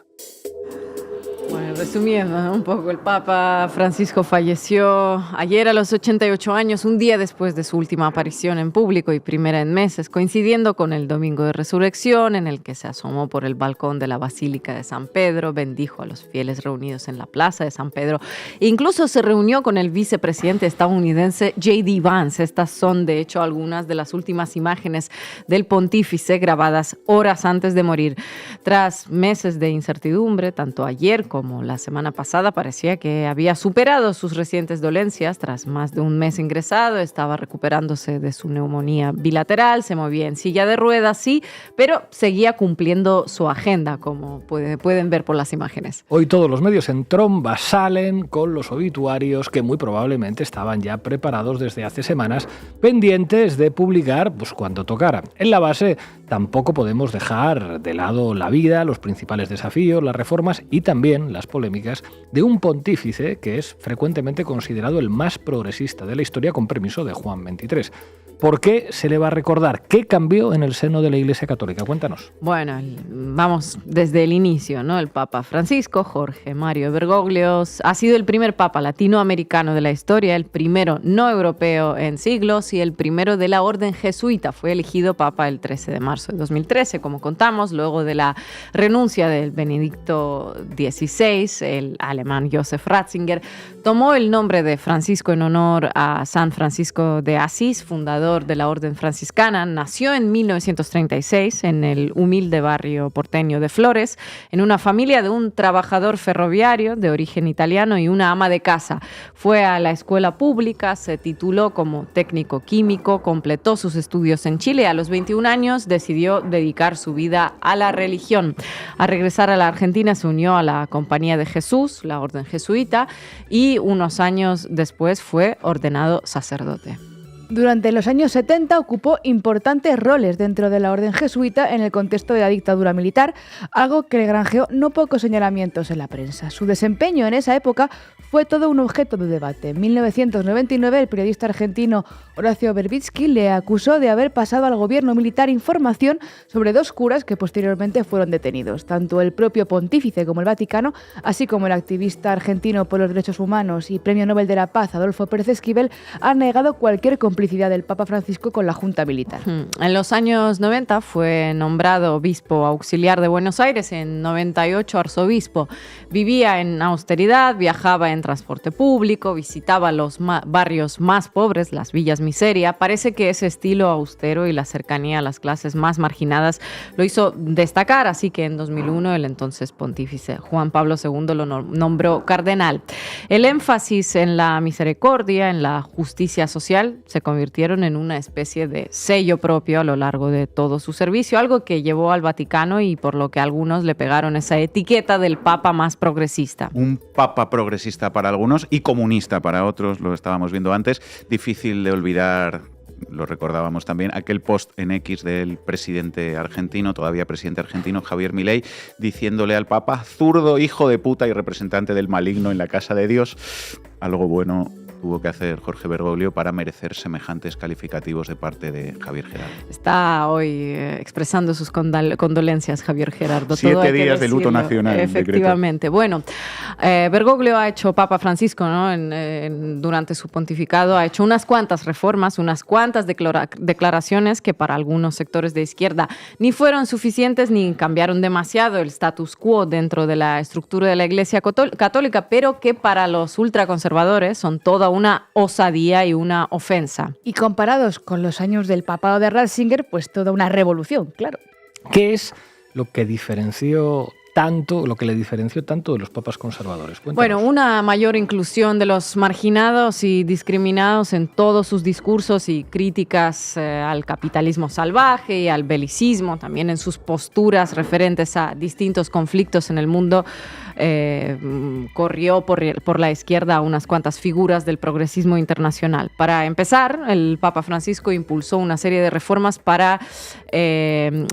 Speaker 7: Bueno, resumiendo, ¿no? Un poco, el Papa Francisco falleció ayer a los 88 años, un día después de su última aparición en público y primera en meses, coincidiendo con el Domingo de Resurrección, en el que se asomó por el balcón de la Basílica de San Pedro, bendijo a los fieles reunidos en la Plaza de San Pedro, incluso se reunió con el vicepresidente estadounidense J.D. Vance. Estas son, de hecho, algunas de las últimas imágenes del pontífice grabadas horas antes de morir. Tras meses de incertidumbre, tanto ayer como la semana pasada, parecía que había superado sus recientes dolencias. Tras más de un mes ingresado, estaba recuperándose de su neumonía bilateral, se movía en silla de ruedas, sí, pero seguía cumpliendo su agenda, como pueden ver por las imágenes.
Speaker 3: Hoy todos los medios en tromba salen con los obituarios que muy probablemente estaban ya preparados desde hace semanas, pendientes de publicar pues cuando tocara. En la base tampoco podemos dejar de lado la vida, los principales desafíos, las reformas y también las polémicas de un pontífice que es frecuentemente considerado el más progresista de la historia, con permiso de Juan XXIII. ¿Por qué se le va a recordar? ¿Qué cambió en el seno de la Iglesia Católica? Cuéntanos.
Speaker 7: Bueno, vamos desde el inicio, ¿no? El Papa Francisco, Jorge Mario Bergoglio, ha sido el primer Papa latinoamericano de la historia, el primero no europeo en siglos y el primero de la Orden Jesuita. Fue elegido Papa el 13 de marzo de 2013, como contamos, luego de la renuncia del Benedicto XVI, el alemán Joseph Ratzinger, tomó el nombre de Francisco en honor a San Francisco de Asís, fundador de la Orden Franciscana. Nació en 1936 en el humilde barrio porteño de Flores, en una familia de un trabajador ferroviario de origen italiano y una ama de casa. Fue a la escuela pública, se tituló como técnico químico, completó sus estudios en Chile. A los 21 años decidió dedicar su vida a la religión. Al regresar a la Argentina se unió a la Compañía de Jesús, la Orden Jesuita, y unos años después fue ordenado sacerdote.
Speaker 5: Durante los años 70 ocupó importantes roles dentro de la orden jesuita en el contexto de la dictadura militar, algo que le granjeó no pocos señalamientos en la prensa. Su desempeño en esa época fue todo un objeto de debate. En 1999, el periodista argentino Horacio Verbitsky le acusó de haber pasado al gobierno militar información sobre dos curas que posteriormente fueron detenidos. Tanto el propio pontífice como el Vaticano, así como el activista argentino por los derechos humanos y Premio Nobel de la Paz Adolfo Pérez Esquivel, han negado cualquier complicidad del Papa Francisco con la Junta Militar.
Speaker 7: En los años 90 fue nombrado obispo auxiliar de Buenos Aires, en 98 arzobispo. Vivía en austeridad, viajaba en transporte público, visitaba los barrios más pobres, las villas miseria. Parece que ese estilo austero y la cercanía a las clases más marginadas lo hizo destacar, así que en 2001 el entonces pontífice Juan Pablo II lo nombró cardenal. El énfasis en la misericordia, en la justicia social, se convirtieron en una especie de sello propio a lo largo de todo su servicio, algo que llevó al Vaticano y por lo que algunos le pegaron esa etiqueta del Papa más progresista.
Speaker 6: Un Papa progresista para algunos y comunista para otros, lo estábamos viendo antes. Difícil de olvidar lo recordábamos también, aquel post en X del presidente argentino, todavía presidente argentino, Javier Milei, diciéndole al Papa, zurdo, hijo de puta y representante del maligno en la casa de Dios. Algo bueno tuvo que hacer Jorge Bergoglio para merecer semejantes calificativos de parte de Javier Gerardo.
Speaker 7: Está hoy expresando sus condolencias, Javier Gerardo.
Speaker 6: 7 días de luto nacional.
Speaker 7: Efectivamente. Bueno, Bergoglio ha hecho, Papa Francisco, ¿no? Durante su pontificado, ha hecho unas cuantas reformas, unas cuantas declaraciones que para algunos sectores de izquierda ni fueron suficientes ni cambiaron demasiado el status quo dentro de la estructura de la Iglesia Católica, pero que para los ultraconservadores son toda una osadía y una ofensa.
Speaker 5: Y comparados con los años del papado de Ratzinger, pues toda una revolución, claro.
Speaker 3: ¿Qué es lo que le diferenció tanto de los papas conservadores? Cuéntanos.
Speaker 7: Bueno, una mayor inclusión de los marginados y discriminados en todos sus discursos y críticas al capitalismo salvaje y al belicismo, también en sus posturas referentes a distintos conflictos en el mundo. Corrió por la izquierda unas cuantas figuras del progresismo internacional. Para empezar, el Papa Francisco impulsó una serie de reformas para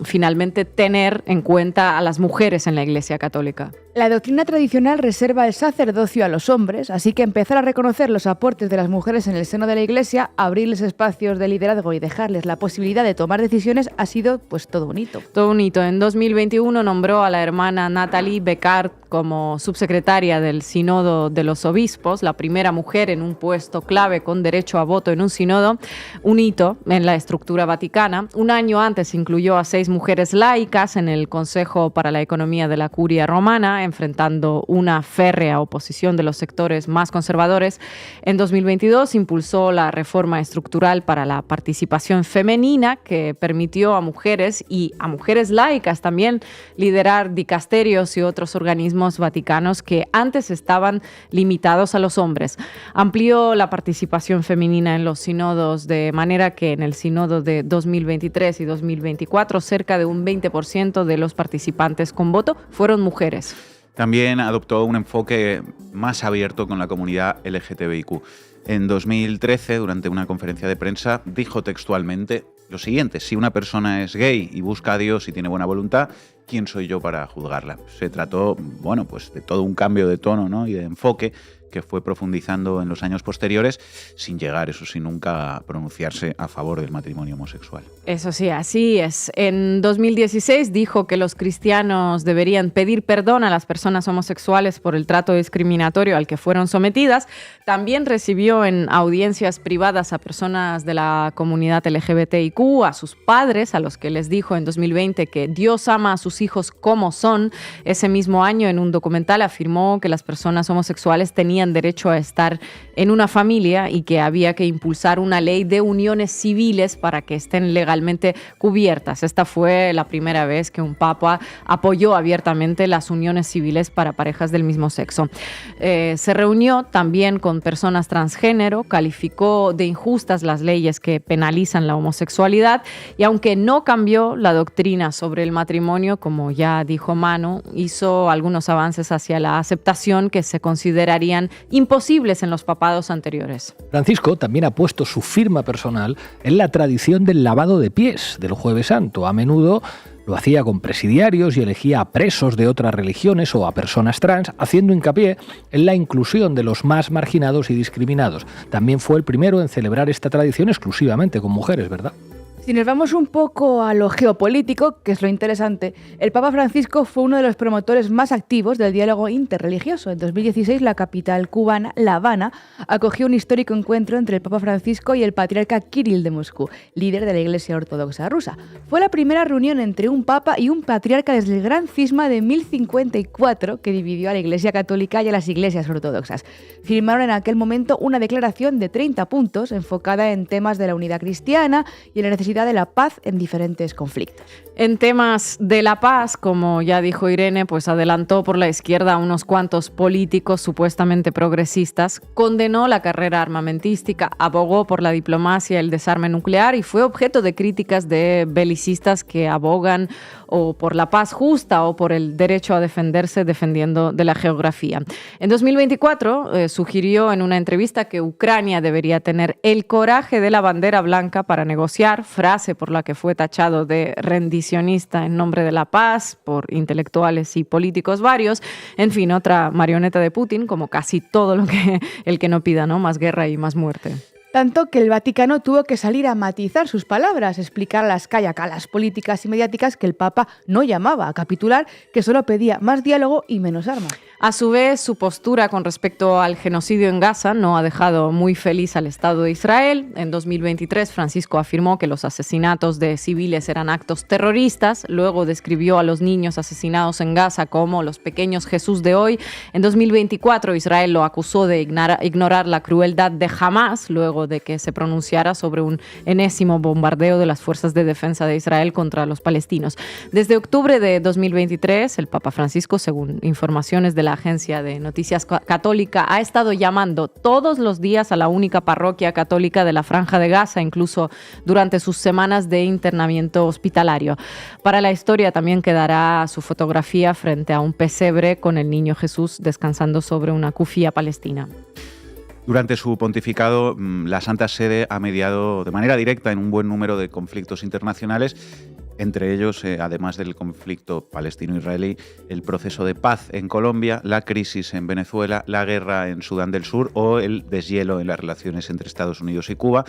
Speaker 7: finalmente tener en cuenta a las mujeres en la Iglesia Católica.
Speaker 5: La doctrina tradicional reserva el sacerdocio a los hombres, así que empezar a reconocer los aportes de las mujeres en el seno de la Iglesia, abrirles espacios de liderazgo y dejarles la posibilidad de tomar decisiones ha sido pues todo un hito.
Speaker 7: Todo un hito. En 2021 nombró a la hermana Nathalie Beccard como subsecretaria del Sínodo de los Obispos, la primera mujer en un puesto clave con derecho a voto en un sínodo, un hito en la estructura vaticana. Un año antes incluyó a 6 mujeres laicas en el Consejo para la Economía de la Curia Romana, enfrentando una férrea oposición de los sectores más conservadores. En 2022 impulsó la reforma estructural para la participación femenina, que permitió a mujeres y a mujeres laicas también liderar dicasterios y otros organismos vaticanos que antes estaban limitados a los hombres. Amplió la participación femenina en los sínodos de manera que en el sínodo de 2023 y 2024 cerca de un 20% de los participantes con voto fueron mujeres.
Speaker 6: También adoptó un enfoque más abierto con la comunidad LGTBIQ. En 2013, durante una conferencia de prensa, dijo textualmente lo siguiente: si una persona es gay y busca a Dios y tiene buena voluntad, ¿quién soy yo para juzgarla? Se trató, bueno, pues de todo un cambio de tono, ¿no? y de enfoque que fue profundizando en los años posteriores, sin llegar, eso sí, nunca a pronunciarse a favor del matrimonio homosexual.
Speaker 7: Eso sí, así es. En 2016 dijo que los cristianos deberían pedir perdón a las personas homosexuales por el trato discriminatorio al que fueron sometidas. También recibió en audiencias privadas a personas de la comunidad LGBTIQ, a sus padres, a los que les dijo en 2020 que Dios ama a sus hijos como son. Ese mismo año, en un documental, afirmó que las personas homosexuales tenían derecho a estar en una familia y que había que impulsar una ley de uniones civiles para que estén legalmente cubiertas. Esta fue la primera vez que un papa apoyó abiertamente las uniones civiles para parejas del mismo sexo. Se reunió también con personas transgénero, calificó de injustas las leyes que penalizan la homosexualidad y aunque no cambió la doctrina sobre el matrimonio, como ya dijo Manu, hizo algunos avances hacia la aceptación que se considerarían imposibles en los papados anteriores.
Speaker 3: Francisco también ha puesto su firma personal en la tradición del lavado de pies del Jueves Santo. A menudo lo hacía con presidiarios y elegía a presos de otras religiones o a personas trans, haciendo hincapié en la inclusión de los más marginados y discriminados. También fue el primero en celebrar esta tradición exclusivamente con mujeres, ¿verdad?
Speaker 5: Si nos vamos un poco a lo geopolítico, que es lo interesante, el Papa Francisco fue uno de los promotores más activos del diálogo interreligioso. En 2016, la capital cubana, La Habana, acogió un histórico encuentro entre el Papa Francisco y el patriarca Kirill de Moscú, líder de la Iglesia Ortodoxa rusa. Fue la primera reunión entre un papa y un patriarca desde el gran cisma de 1054 que dividió a la Iglesia Católica y a las iglesias ortodoxas. Firmaron en aquel momento una declaración de 30 puntos enfocada en temas de la unidad cristiana y en la necesidad necesidad de la paz en diferentes conflictos.
Speaker 7: En temas de la paz, como ya dijo Irene, pues adelantó por la izquierda a unos cuantos políticos supuestamente progresistas, condenó la carrera armamentística, abogó por la diplomacia, el desarme nuclear y fue objeto de críticas de belicistas que abogan o por la paz justa o por el derecho a defenderse defendiendo de la geografía. En 2024 sugirió en una entrevista que Ucrania debería tener el coraje de la bandera blanca para negociar, frase por la que fue tachado de rendicionista en nombre de la paz por intelectuales y políticos varios. En fin, otra marioneta de Putin, como casi todo lo que el que no pida, ¿no? Más guerra y más muerte.
Speaker 5: Tanto que el Vaticano tuvo que salir a matizar sus palabras, explicar las callacalas políticas y mediáticas que el Papa no llamaba a capitular, que solo pedía más diálogo y menos armas.
Speaker 7: A su vez, su postura con respecto al genocidio en Gaza no ha dejado muy feliz al Estado de Israel. En 2023, Francisco afirmó que los asesinatos de civiles eran actos terroristas. Luego describió a los niños asesinados en Gaza como los pequeños Jesús de hoy. En 2024, Israel lo acusó de ignorar la crueldad de Hamás, luego de que se pronunciara sobre un enésimo bombardeo de las fuerzas de defensa de Israel contra los palestinos. Desde octubre de 2023, el Papa Francisco, según informaciones de la Agencia de Noticias Católica, ha estado llamando todos los días a la única parroquia católica de la Franja de Gaza, incluso durante sus semanas de internamiento hospitalario. Para la historia también quedará su fotografía frente a un pesebre con el niño Jesús descansando sobre una cufía palestina.
Speaker 6: Durante su pontificado, la Santa Sede ha mediado de manera directa en un buen número de conflictos internacionales, entre ellos, además del conflicto palestino-israelí, el proceso de paz en Colombia, la crisis en Venezuela, la guerra en Sudán del Sur o el deshielo en las relaciones entre Estados Unidos y Cuba,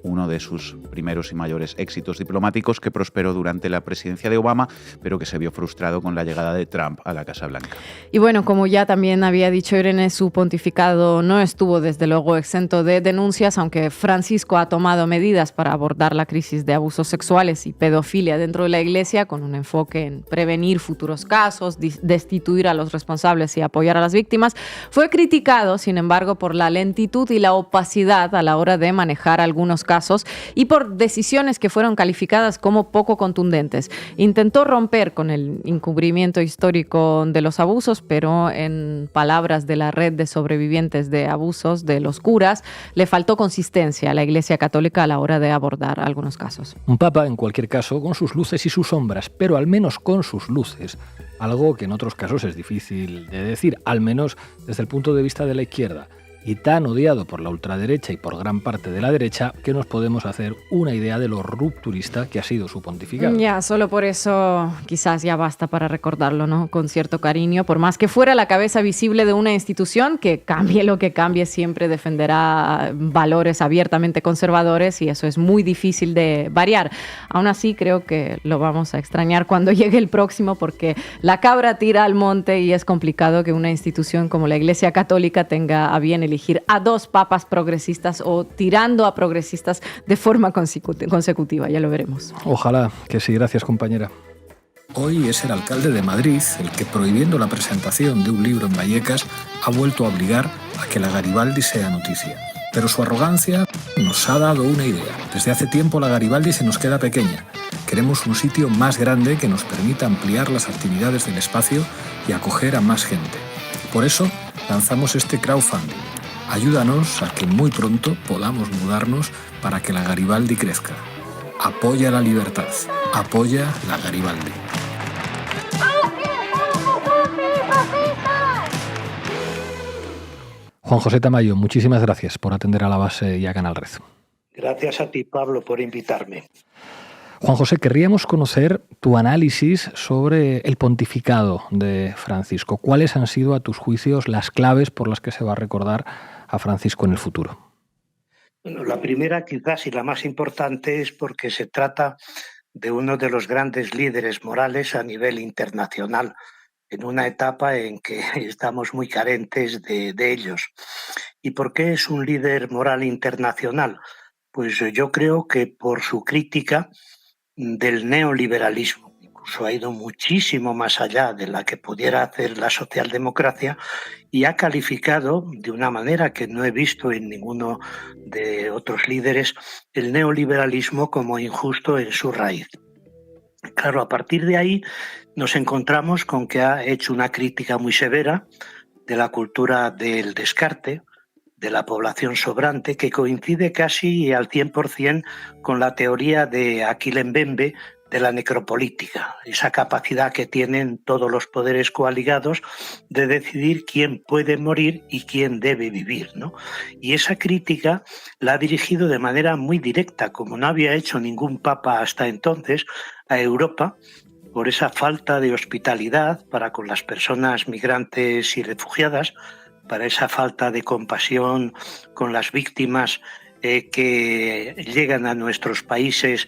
Speaker 6: uno de sus primeros y mayores éxitos diplomáticos que prosperó durante la presidencia de Obama, pero que se vio frustrado con la llegada de Trump a la Casa Blanca.
Speaker 7: Y bueno, como ya también había dicho Irene, su pontificado no estuvo desde luego exento de denuncias, aunque Francisco ha tomado medidas para abordar la crisis de abusos sexuales y pedofilia dentro de la Iglesia, con un enfoque en prevenir futuros casos, destituir a los responsables y apoyar a las víctimas. Fue criticado, sin embargo, por la lentitud y la opacidad a la hora de manejar algunos casos y por decisiones que fueron calificadas como poco contundentes. Intentó romper con el encubrimiento histórico de los abusos, pero en palabras de la red de sobrevivientes de abusos de los curas, le faltó consistencia a la Iglesia Católica a la hora de abordar algunos casos.
Speaker 3: Un papa, en cualquier caso, con sus luces y sus sombras, pero al menos con sus luces, algo que en otros casos es difícil de decir, al menos desde el punto de vista de la izquierda, y tan odiado por la ultraderecha y por gran parte de la derecha que nos podemos hacer una idea de lo rupturista que ha sido su pontificado.
Speaker 7: Ya, solo por eso quizás ya basta para recordarlo, ¿no? Con cierto cariño, por más que fuera la cabeza visible de una institución que cambie lo que cambie, siempre defenderá valores abiertamente conservadores y eso es muy difícil de variar. Aún así, creo que lo vamos a extrañar cuando llegue el próximo porque la cabra tira al monte y es complicado que una institución como la Iglesia Católica tenga a bien elegir a dos papas progresistas o tirando a progresistas de forma consecutiva. Ya lo veremos.
Speaker 3: Ojalá que sí. Gracias, compañera. Hoy es el alcalde de Madrid el que, prohibiendo la presentación de un libro en Vallecas, ha vuelto a obligar a que la Garibaldi sea noticia. Pero su arrogancia nos ha dado una idea. Desde hace tiempo la Garibaldi se nos queda pequeña. Queremos un sitio más grande que nos permita ampliar las actividades del espacio y acoger a más gente. Por eso lanzamos este crowdfunding. Ayúdanos a que muy pronto podamos mudarnos para que la Garibaldi crezca. Apoya la libertad. Apoya la Garibaldi. Juan José Tamayo, muchísimas gracias por atender a La Base y a Canal Red.
Speaker 17: Gracias a ti, Pablo, por invitarme.
Speaker 3: Juan José, querríamos conocer tu análisis sobre el pontificado de Francisco. ¿Cuáles han sido, a tus juicios, las claves por las que se va a recordar a Francisco en el futuro?
Speaker 17: Bueno, la primera, quizás, y la más importante, es porque se trata de uno de los grandes líderes morales a nivel internacional, en una etapa en que estamos muy carentes de ellos. ¿Y por qué es un líder moral internacional? Pues yo creo que por su crítica del neoliberalismo. incluso ha ido muchísimo más allá de la que pudiera hacer la socialdemocracia y ha calificado de una manera que no he visto en ninguno de otros líderes el neoliberalismo como injusto en su raíz. Claro, a partir de ahí nos encontramos con que ha hecho una crítica muy severa de la cultura del descarte, de la población sobrante, que coincide casi al 100% con la teoría de Achille Mbembe de la necropolítica, esa capacidad que tienen todos los poderes coaligados de decidir quién puede morir y quién debe vivir, ¿no? Y esa crítica la ha dirigido de manera muy directa, como no había hecho ningún papa hasta entonces, a Europa, por esa falta de hospitalidad para con las personas migrantes y refugiadas, para esa falta de compasión con las víctimas que llegan a nuestros países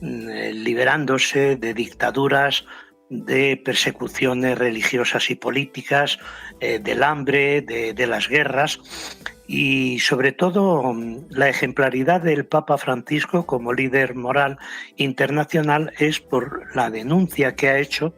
Speaker 17: liberándose de dictaduras, de persecuciones religiosas y políticas, del hambre, de las guerras y sobre todo la ejemplaridad del Papa Francisco como líder moral internacional es por la denuncia que ha hecho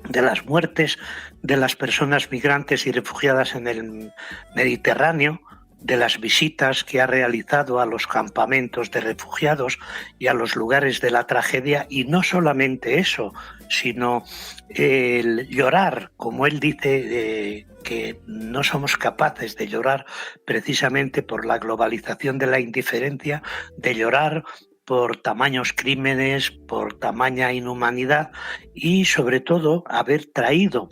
Speaker 17: de las muertes de las personas migrantes y refugiadas en el Mediterráneo, de las visitas que ha realizado a los campamentos de refugiados y a los lugares de la tragedia, y no solamente eso, sino el llorar, como él dice, que no somos capaces de llorar precisamente por la globalización de la indiferencia, de llorar por tamaños crímenes, por tamaña inhumanidad y sobre todo haber traído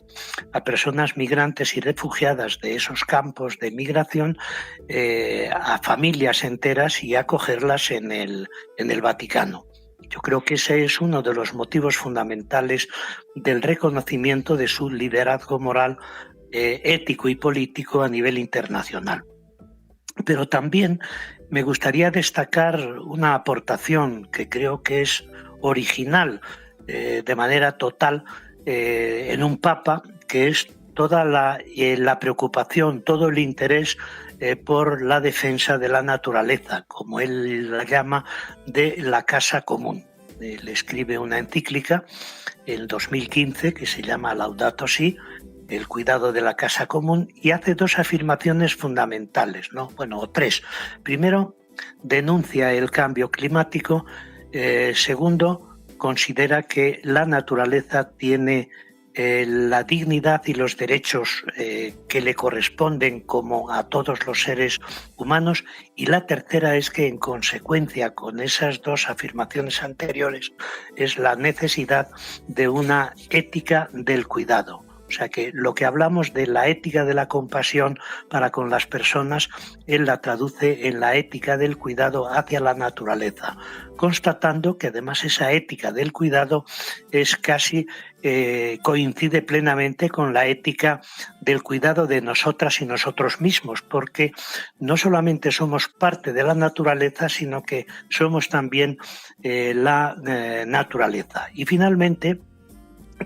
Speaker 17: a personas migrantes y refugiadas de esos campos de migración a familias enteras y acogerlas en el Vaticano. Yo creo que ese es uno de los motivos fundamentales del reconocimiento de su liderazgo moral, ético y político a nivel internacional. Pero también me gustaría destacar una aportación que creo que es original de manera total en un papa, que es toda la preocupación, todo el interés por la defensa de la naturaleza, como él la llama, de la casa común. Él escribe una encíclica en 2015 que se llama Laudato Si, el cuidado de la casa común, y hace dos afirmaciones fundamentales, ¿no? Bueno, o tres. Primero, denuncia el cambio climático. Segundo, considera que la naturaleza tiene la dignidad y los derechos que le corresponden como a todos los seres humanos. Y la tercera es que, en consecuencia con esas dos afirmaciones anteriores, es la necesidad de una ética del cuidado. O sea que lo que hablamos de la ética de la compasión para con las personas, él la traduce en la ética del cuidado hacia la naturaleza, constatando que además esa ética del cuidado es casi coincide plenamente con la ética del cuidado de nosotras y nosotros mismos, porque no solamente somos parte de la naturaleza, sino que somos también la naturaleza. Y finalmente,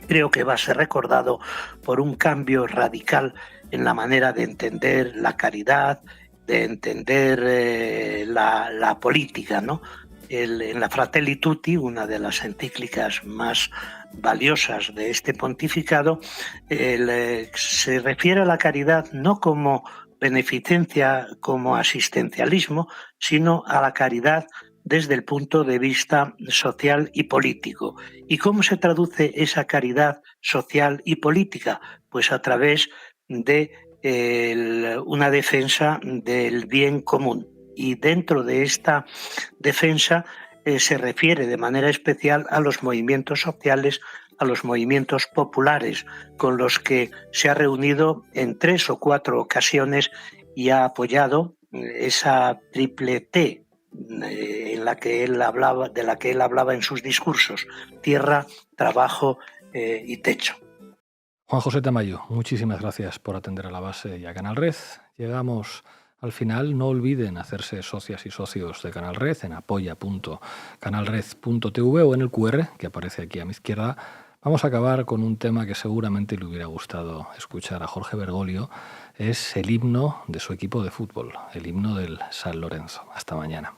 Speaker 17: creo que va a ser recordado por un cambio radical en la manera de entender la caridad, de entender la política, ¿no? En la Fratelli Tutti, una de las encíclicas más valiosas de este pontificado, se refiere a la caridad no como beneficencia, como asistencialismo, sino a la caridad desde el punto de vista social y político. ¿Y cómo se traduce esa caridad social y política? Pues a través de una defensa del bien común. Y dentro de esta defensa se refiere de manera especial a los movimientos sociales, a los movimientos populares, con los que se ha reunido en 3 o 4 ocasiones y ha apoyado esa triple T de la que él hablaba en sus discursos: tierra, trabajo y techo.
Speaker 3: Juan José Tamayo, muchísimas gracias por atender a La Base y a Canal Red. Llegamos al final. No olviden hacerse socias y socios de Canal Red en apoya.canalred.tv o en el QR que aparece aquí a mi izquierda. Vamos a acabar con un tema que seguramente le hubiera gustado escuchar a Jorge Bergoglio. Es el himno de su equipo de fútbol, el himno del San Lorenzo. Hasta mañana.